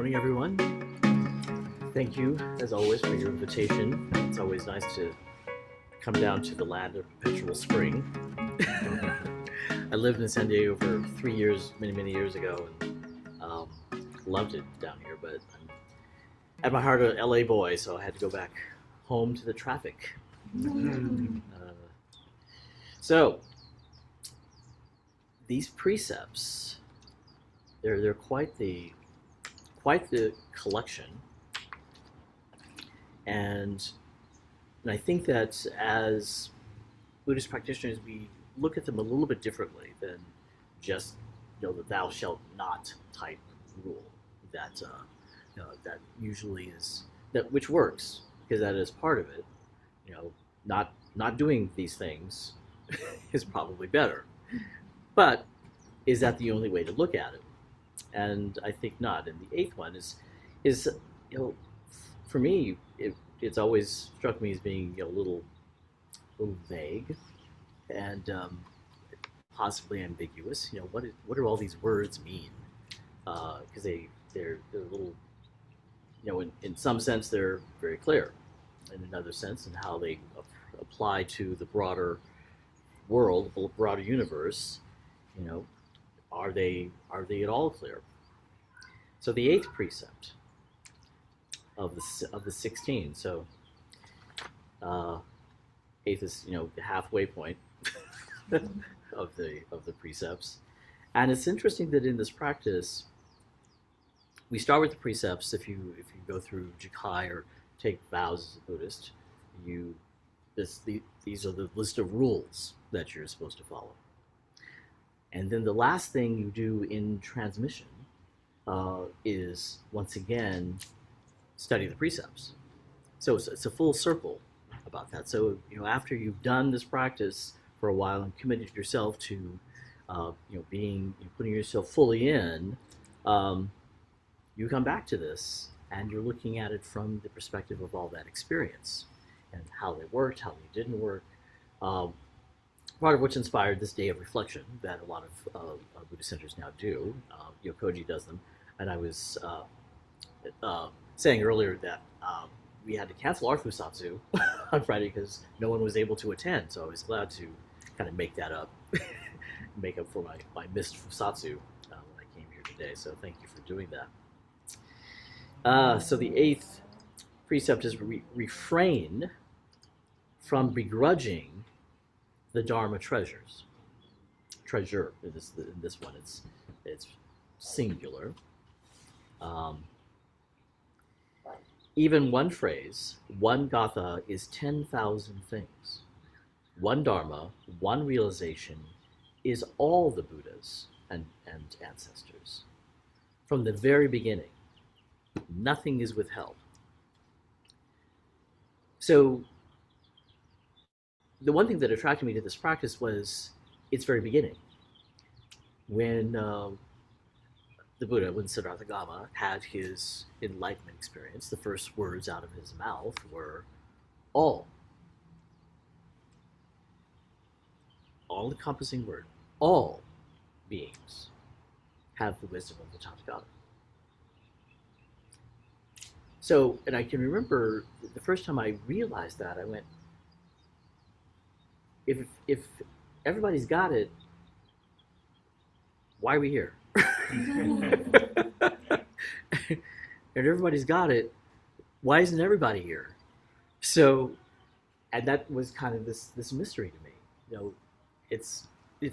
morning, everyone. Thank you, as always, for your invitation. It's always nice to come down to the land of perpetual spring. I lived in San Diego for 3 years, many years ago, and loved it down here. But I'm at my heart an LA boy, so I had to go back home to the traffic. So these precepts, they're quite the collection, and I think that as Buddhist practitioners, we look at them a little bit differently than just the "thou shalt not" type rule that that usually is that which works because that is part of it. Not doing these things is probably better, but is that the only way to look at it? And I think not. And the eighth one is for me, it's always struck me as being a little vague and possibly ambiguous. What do all these words mean? Because they're a little, in some sense they're very clear, in another sense, and how they apply to the broader world, the broader universe. Are they at all clear? So the eighth precept of the 16. So eighth is the halfway point of the precepts, and it's interesting that in this practice we start with the precepts. If you go through Jikai or take vows as a Buddhist, these are the list of rules that you're supposed to follow. And then the last thing you do in transmission is, once again, study the precepts. So it's a full circle about that. So after you've done this practice for a while and committed yourself to putting yourself fully in, you come back to this and you're looking at it from the perspective of all that experience and how they worked, how they didn't work. Part of which inspired this day of reflection that a lot of Buddhist centers now do. Yokoji does them. And I was saying earlier that we had to cancel our Fusatsu on Friday because no one was able to attend. So I was glad to kind of make that up, make up for my missed Fusatsu when I came here today. So thank you for doing that. So the eighth precept is refrain from begrudging the Dharma treasures. Treasure in this one, it's singular. Even one phrase, one gatha, is 10,000 things. One Dharma, one realization, is all the Buddhas and ancestors. From the very beginning, nothing is withheld. So the one thing that attracted me to this practice was its very beginning. When the Buddha, when Siddhartha Gautama had his enlightenment experience, the first words out of his mouth were all. All-encompassing word. All beings have the wisdom of the Tathagata. So, and I can remember the first time I realized that, I went, if everybody's got it, why are we here? And everybody's got it, why isn't everybody here? So, and that was kind of this mystery to me. It's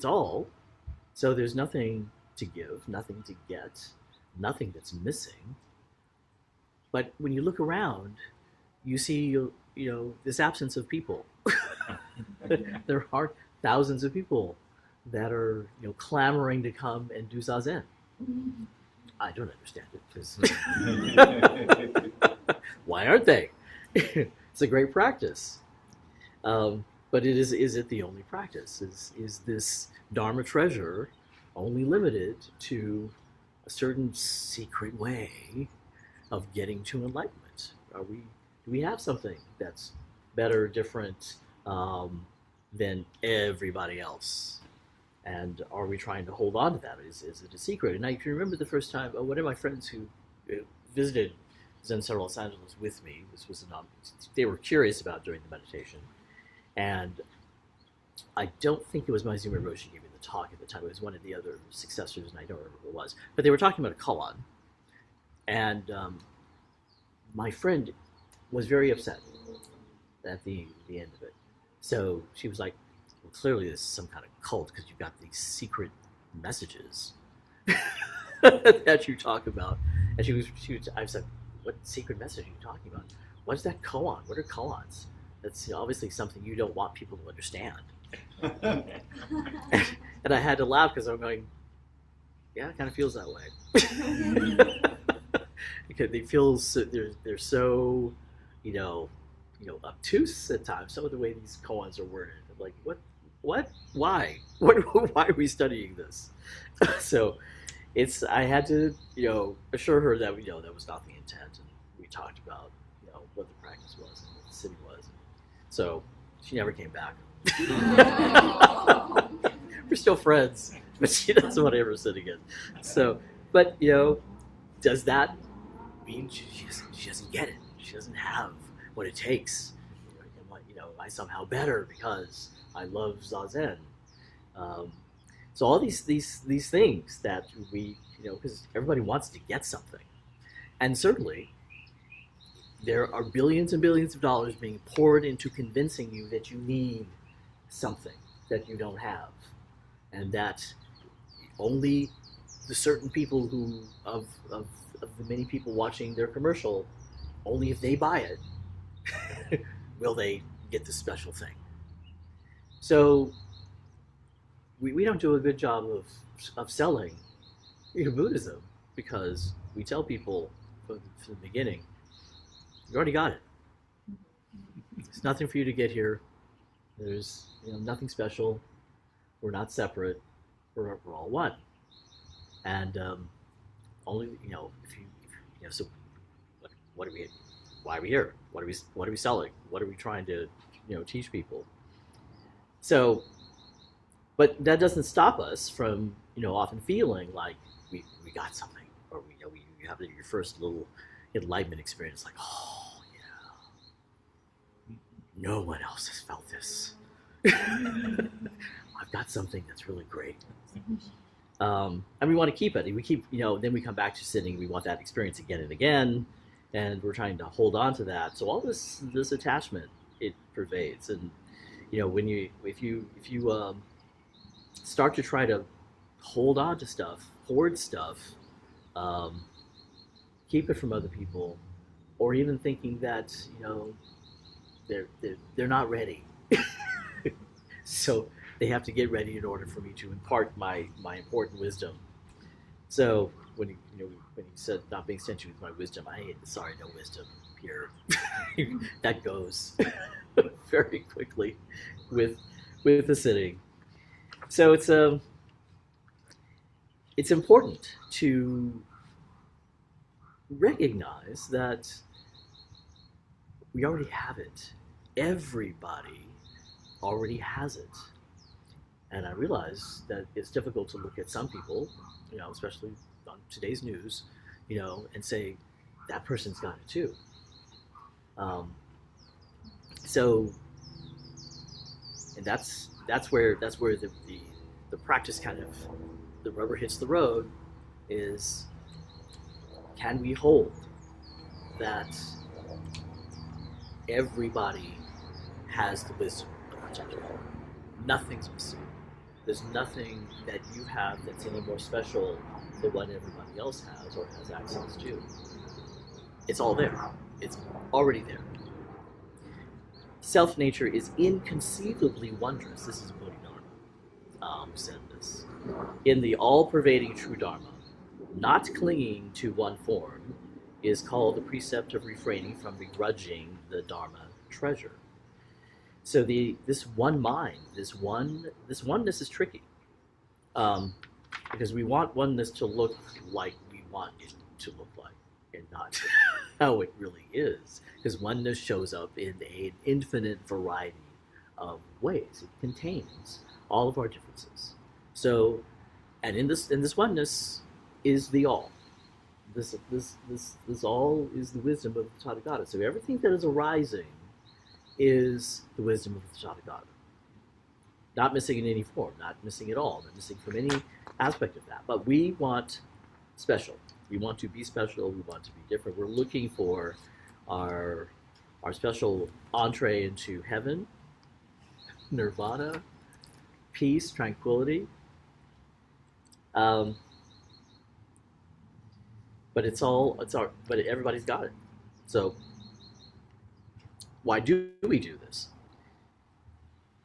all, so there's nothing to give, nothing to get, nothing that's missing. But when you look around, you see this absence of people. There are thousands of people that are clamoring to come and do zazen. I don't understand it because why aren't they? It's a great practice, but is it the only practice? Is this Dharma treasure only limited to a certain secret way of getting to enlightenment? Do we have something that's better, different than everybody else? And are we trying to hold on to that? Is it a secret? And I can remember the first time, one of my friends who visited Zen Center Los Angeles with me. This was they were curious about during the meditation, and I don't think it was Maizumi Roshi giving the talk at the time. It was one of the other successors, and I don't remember who it was. But they were talking about a koan, and my friend was very upset at the end of it. So she was like, well, clearly this is some kind of cult because you've got these secret messages that you talk about. And I was like, what secret message are you talking about? What is that koan? What are koans? That's obviously something you don't want people to understand. And I had to laugh because I'm going, yeah, it kind of feels that way. Because they feel so, they're so, you know, obtuse at times. Some of the way these koans are worded, I'm like, what, why, why are we studying this? So, I had to, assure her that that was not the intent, and we talked about, what the practice was and what the sitting was. So she never came back. We're still friends, but she doesn't want to ever sit again. So, but does that mean she doesn't get it? She doesn't have what it takes. I somehow better because I love Zazen. So all these things that we, because everybody wants to get something, and certainly there are billions and billions of dollars being poured into convincing you that you need something that you don't have, and that only the certain people who of the many people watching their commercial, only if they buy it will they get this special thing. So we don't do a good job of selling Buddhism, because we tell people from the beginning, you already got it. There's nothing for you to get here. There's nothing special. We're not separate. We're all one. And only if you so what are we? Why are we here? What are we selling? What are we trying to teach people? So, but that doesn't stop us from often feeling like we got something, or you have your first little enlightenment experience, like, oh yeah, no one else has felt this. I've got something that's really great. And we want to keep it. We keep, then we come back to sitting. We want that experience again and again, and we're trying to hold on to that. So all this attachment, it pervades. And if you start to try to hold on to stuff, hoard stuff, keep it from other people, or even thinking that they're not ready, so they have to get ready in order for me to impart my important wisdom. So when you said not being stingy with my wisdom, sorry, no wisdom here. That goes very quickly with the sitting. So it's important to recognize that we already have it. Everybody already has it. And I realize that it's difficult to look at some people, especially on today's news, and say, that person's got it too. So, and that's where the practice kind of, the rubber hits the road, is, can we hold that everybody has the wisdom of protecting? Nothing's missing. There's nothing that you have that's any more special than what everybody else has or has access to. It's all there. It's already there. Self-nature is inconceivably wondrous. This is Bodhidharma said this. In the all-pervading true Dharma, not clinging to one form is called the precept of refraining from begrudging the Dharma treasure. So this one mind, this oneness is tricky, because we want oneness to look like we want it to look like, and not how it really is. Because oneness shows up in an infinite variety of ways. It contains all of our differences. So, and in this oneness is the all. This all is the wisdom of the Tathagata. So everything that is arising is the wisdom of the Tathagata. Not missing in any form, not missing at all, not missing from any aspect of that. But we want special. We want to be special. We want to be different. We're looking for our special entree into heaven, nirvana, peace, tranquility. But but everybody's got it. So why do we do this?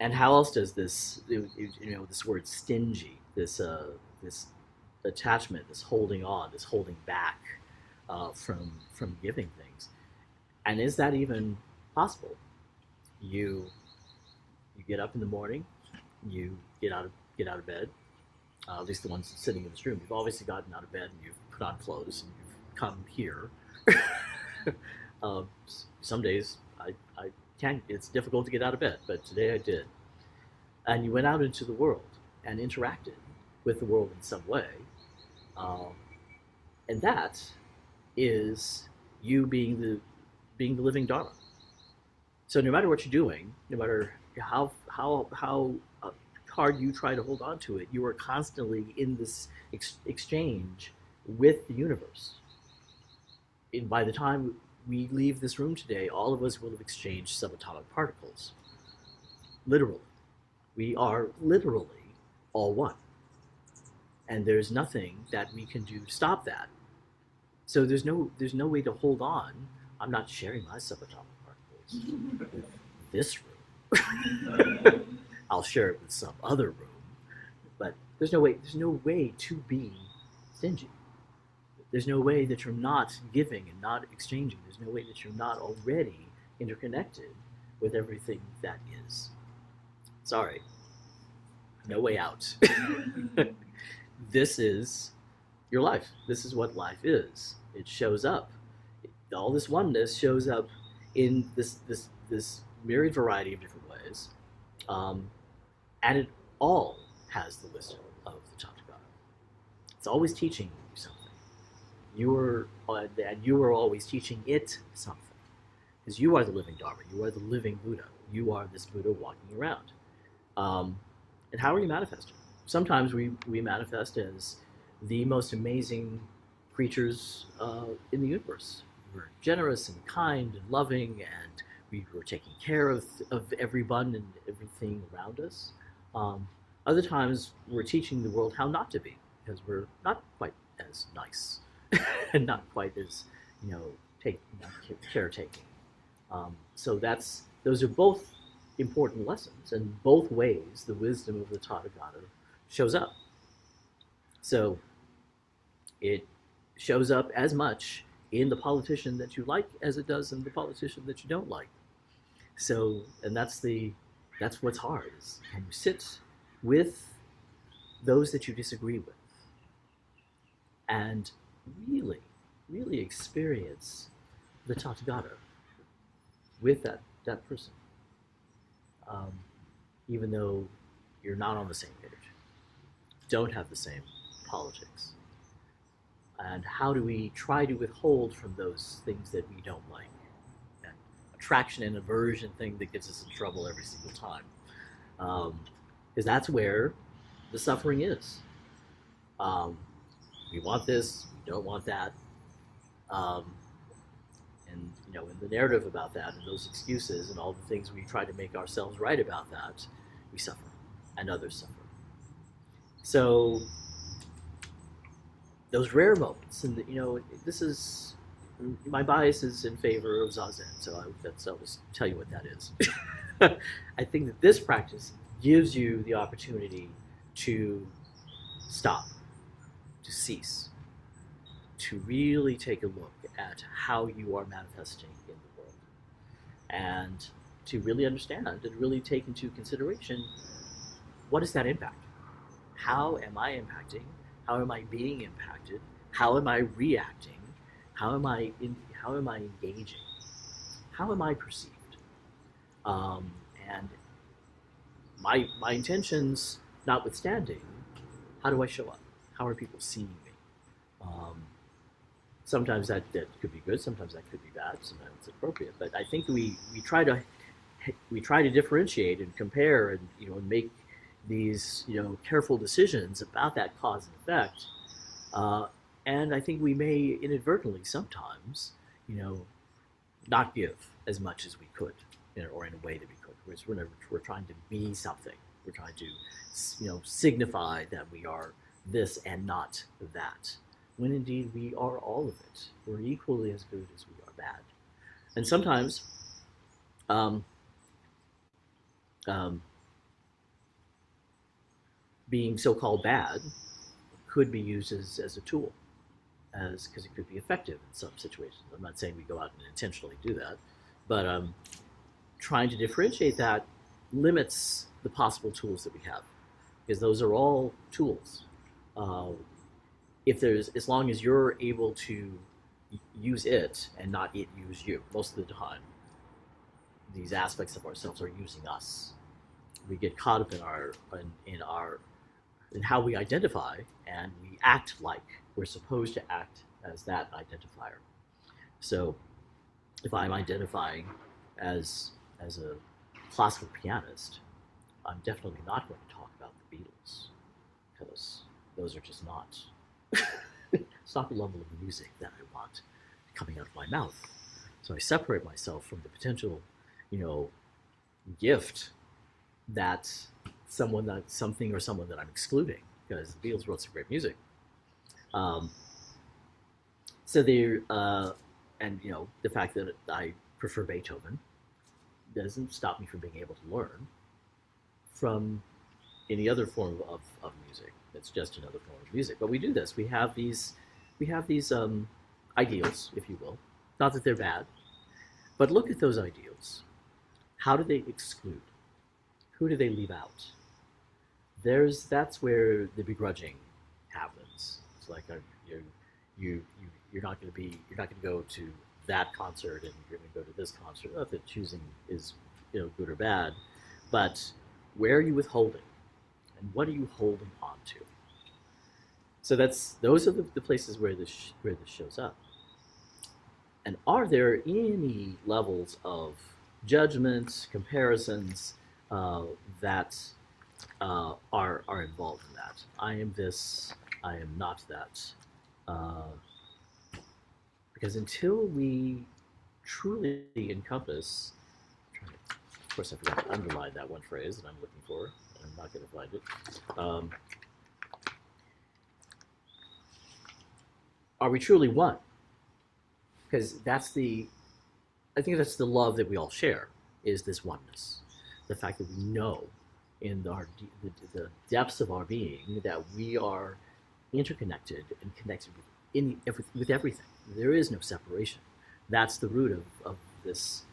And how else does this, this word stingy, this attachment, this holding on, this holding back from giving things, and is that even possible? You get up in the morning, you get out of bed. At least the ones sitting in this room, you've obviously gotten out of bed and you've put on clothes and you've come here. Some days I can't. It's difficult to get out of bed, but today I did. And you went out into the world and interacted with the world in some way, and that is you being the living Dharma. So no matter what you're doing, no matter how hard you try to hold on to it, you are constantly in this exchange with the universe. And by the time we leave this room today, all of us will have exchanged subatomic particles. Literally. We are literally all one. And there's nothing that we can do to stop that. So there's no way to hold on. I'm not sharing my subatomic particles with this room. I'll share it with some other room. But there's no way to be stingy. There's no way that you're not giving and not exchanging. There's no way that you're not already interconnected with everything that is. Sorry. No way out. This is your life. This is what life is. It shows up. All this oneness shows up in this myriad variety of different ways. And it all has the wisdom of the Tathagata. It's always teaching you something. You are always teaching it something. Because you are the living Dharma. You are the living Buddha. You are this Buddha walking around. And how are you manifesting? Sometimes we manifest as the most amazing creatures in the universe. We're generous and kind and loving, and we're taking care of everyone and everything around us. Other times we're teaching the world how not to be, because we're not quite as nice and not quite as caretaking. So those are both important lessons, and both ways the wisdom of the Tathagata shows up. So it shows up as much in the politician that you like as it does in the politician that you don't like. So, and that's what's hard, is can you sit with those that you disagree with and really, really experience the Tathagata with that person, even though you're not on the same page, don't have the same politics. And how do we try to withhold from those things that we don't like? That attraction and aversion thing that gets us in trouble every single time. Because that's where the suffering is. We want this, we don't want that. And in the narrative about that and those excuses and all the things we try to make ourselves right about that, we suffer and others suffer. So those rare moments, and this is, my bias is in favor of Zazen, so I'll just tell you what that is. I think that this practice gives you the opportunity to stop, to cease, to really take a look at how you are manifesting in the world, and to really understand and really take into consideration, what is that impact? How am I impacting? How am I being impacted? How am I reacting? How am I engaging? How am I perceived? And my intentions notwithstanding, how do I show up? How are people seeing me? Sometimes that could be good, sometimes that could be bad, sometimes it's appropriate. But I think we try to differentiate and compare and make these careful decisions about that cause and effect. Uh, and I think we may inadvertently sometimes you know not give as much as we could, or in a way that we could. We're trying to be something. We're trying to signify that we are this and not that, when indeed we are all of it. We're equally as good as we are bad. And sometimes um, um, being so-called bad could be used as a tool, as because it could be effective in some situations. I'm not saying we go out and intentionally do that, but trying to differentiate that limits the possible tools that we have, because those are all tools. Uh, if there's As long as you're able to use it and not it use you, most of the time these aspects of ourselves are using us. We get caught up in how we identify, and we act like we're supposed to act as that identifier. So if I'm identifying as a classical pianist, I'm definitely not going to talk about the Beatles, because those are just not it's not the level of music that I want coming out of my mouth. So I separate myself from the potential, you know, gift that something or someone that I'm excluding, because the Beatles wrote some great music. Um, so they and the fact that I prefer Beethoven doesn't stop me from being able to learn from any other form of music. It's just another form of music. But we do this. We have these ideals, if you will. Not that they're bad, but look at those ideals. How do they exclude? Who do they leave out? That's where the begrudging happens. It's like you you you're not going to go to that concert, and you're going to go to this concert. Not that choosing is good or bad, but where are you withholding, and what are you holding on to? So those are the places where this shows up. And are there any levels of judgment, comparisons that are involved in that? I am this, I am not that. Uh, because until we truly encompass, of course, I forgot to underline that one phrase that I'm looking for. I'm not going to find it. Are we truly one? Because I think that's the love that we all share, is this oneness. The fact that we know in the depths of our being that we are interconnected and connected with everything. There is no separation. That's the root of this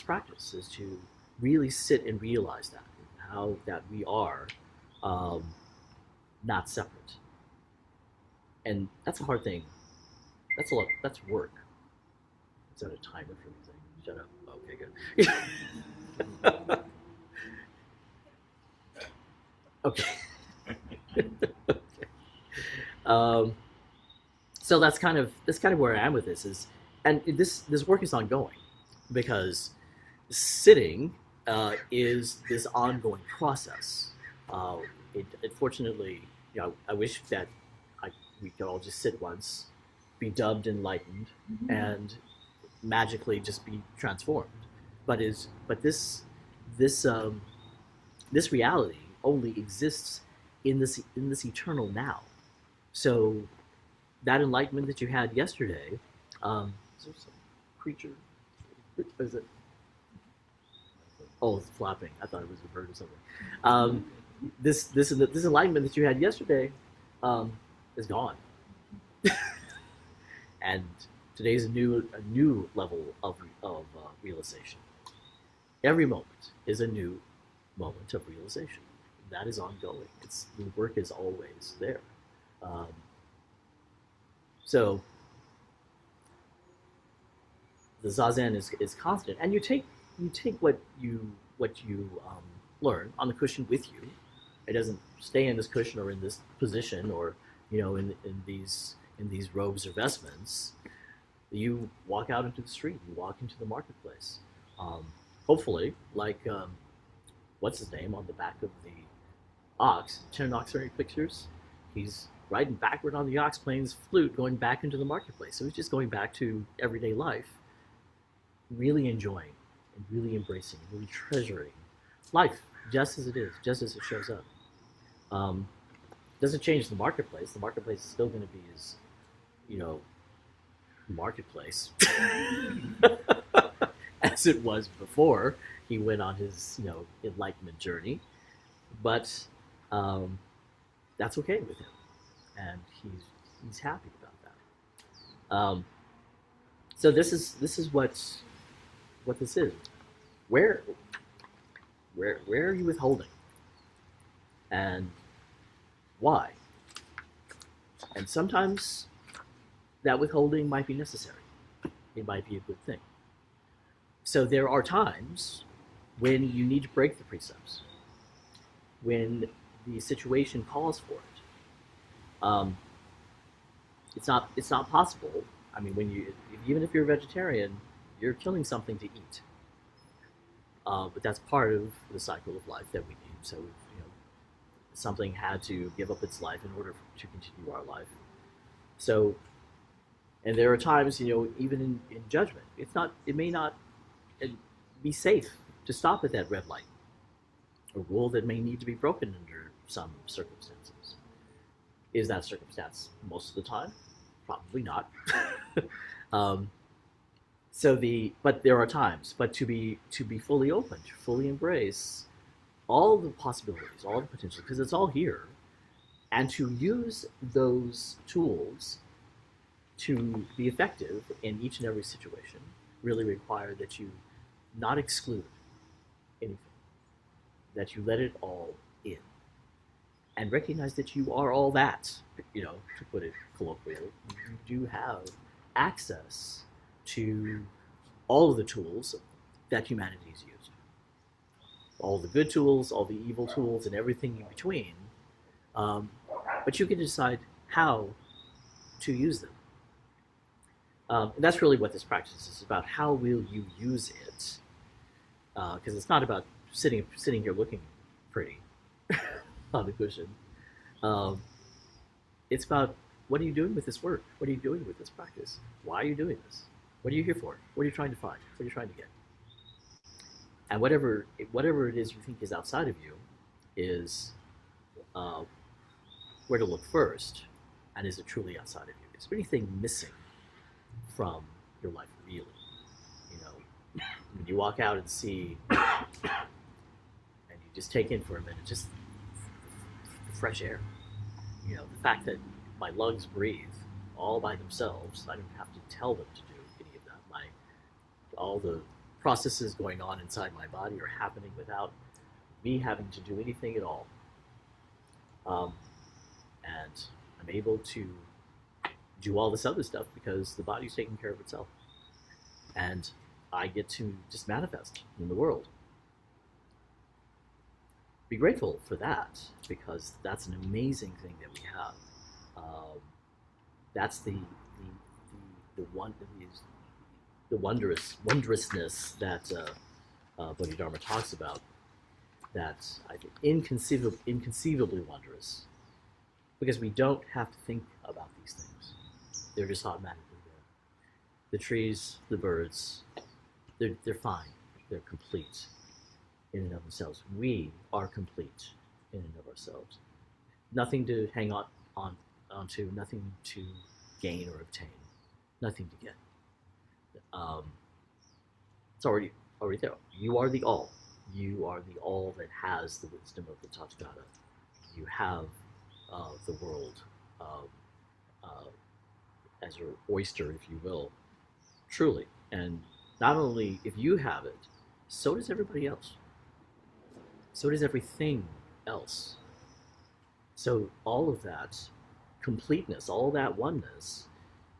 practice, is to really sit and realize that, how that we are um, not separate. And that's a hard thing. That's a lot. That's work. Is that a timer for me saying, shut up? Okay, good. Okay. um, so that's kind of where I am with this, and this work is ongoing, because sitting is this ongoing process. Uh, Fortunately, I wish that we could all just sit once, be dubbed enlightened, and magically just be transformed. But this reality only exists in this eternal now. So that enlightenment that you had yesterday, is there some creature? Is it? Oh, it's flapping. I thought it was a bird or something. This enlightenment that you had yesterday is gone, and today's a new level of realization. Every moment is a new moment of realization. That is ongoing. The work is always there. Um, so the zazen is constant, and you take what you learn on the cushion with you. It doesn't stay in this cushion or in this position, or in these robes or vestments. You walk out into the street, you walk into the marketplace. Um, Hopefully, like what's his name on the back of the ox, Ten Oxenary Pictures, he's riding backward on the ox, playing his flute, going back into the marketplace. So he's just going back to everyday life, really enjoying and really embracing and really treasuring life just as it is, just as it shows up. Um, doesn't change the marketplace. The marketplace is still going to be his, you know, marketplace as it was before he went on his, enlightenment journey. But um, that's okay with him, and he's happy about that. So this is what this is. Where where are you withholding, and why? And sometimes that withholding might be necessary. It might be a good thing. So there are times when you need to break the precepts, when the situation calls for it. Um, it's not possible. I mean, even if you're a vegetarian, you're killing something to eat. But that's part of the cycle of life that we need. So something had to give up its life in order to continue our life. So, and there are times, even in judgment, it may not be safe to stop at that red light, a rule that may need to be broken under some circumstances. Is that circumstance most of the time? Probably not. um, but there are times. But to be fully open, to fully embrace all the possibilities, all the potential, because it's all here, and to use those tools to be effective in each and every situation really require that you not exclude anything, that you let it all in, and recognize that you are all that. To put it colloquially, you do have access to all of the tools that humanity has used, all the good tools, all the evil tools, and everything in between. Um, but you can decide how to use them. And that's really what this practice is about. How will you use it? Because it's not about sitting here looking pretty on the cushion. Um, it's about, what are you doing with this work? What are you doing with this practice? Why are you doing this? What are you here for? What are you trying to find? What are you trying to get? And whatever it is you think is outside of you is uh, where to look first. And is it truly outside of you? Is there anything missing from your life, really? When you walk out and see, and you just take in for a minute, just the fresh air. The fact that my lungs breathe all by themselves. I don't have to tell them to do any of that. All the processes going on inside my body are happening without me having to do anything at all. Um, and I'm able to do all this other stuff because the body's taking care of itself. And I get to just manifest in the world. Be grateful for that, because that's an amazing thing that we have. That's the one the wondrousness that Bodhidharma talks about. That's, I think, inconceivably wondrous, because we don't have to think about these things; they're just automatically there. The trees, the birds, they're fine. They're complete in and of themselves. We are complete in and of ourselves. Nothing to hang onto, nothing to gain or obtain, nothing to get. Um, it's already there. You are the all. You are the all that has the wisdom of the Tathagata. You have the world uh, uh, as your oyster, if you will, truly. And not only if you have it, so does everybody else. So does everything else. So all of that completeness, all that oneness,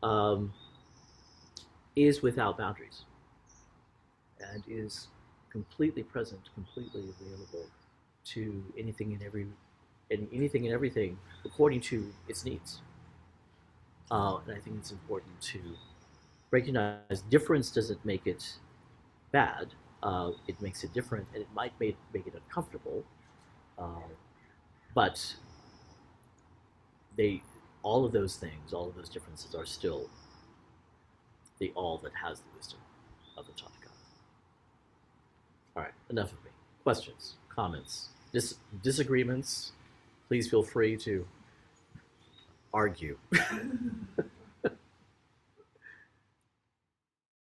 um, is without boundaries, and is completely present, completely available to anything and everything according to its needs. And I think it's important to recognize difference doesn't make it bad. It makes it different, and it might make it uncomfortable. Uh, but they, all of those things, all of those differences are still the all that has the wisdom of the Tathagata. All right, enough of me. Questions, comments, disagreements? Please feel free to argue.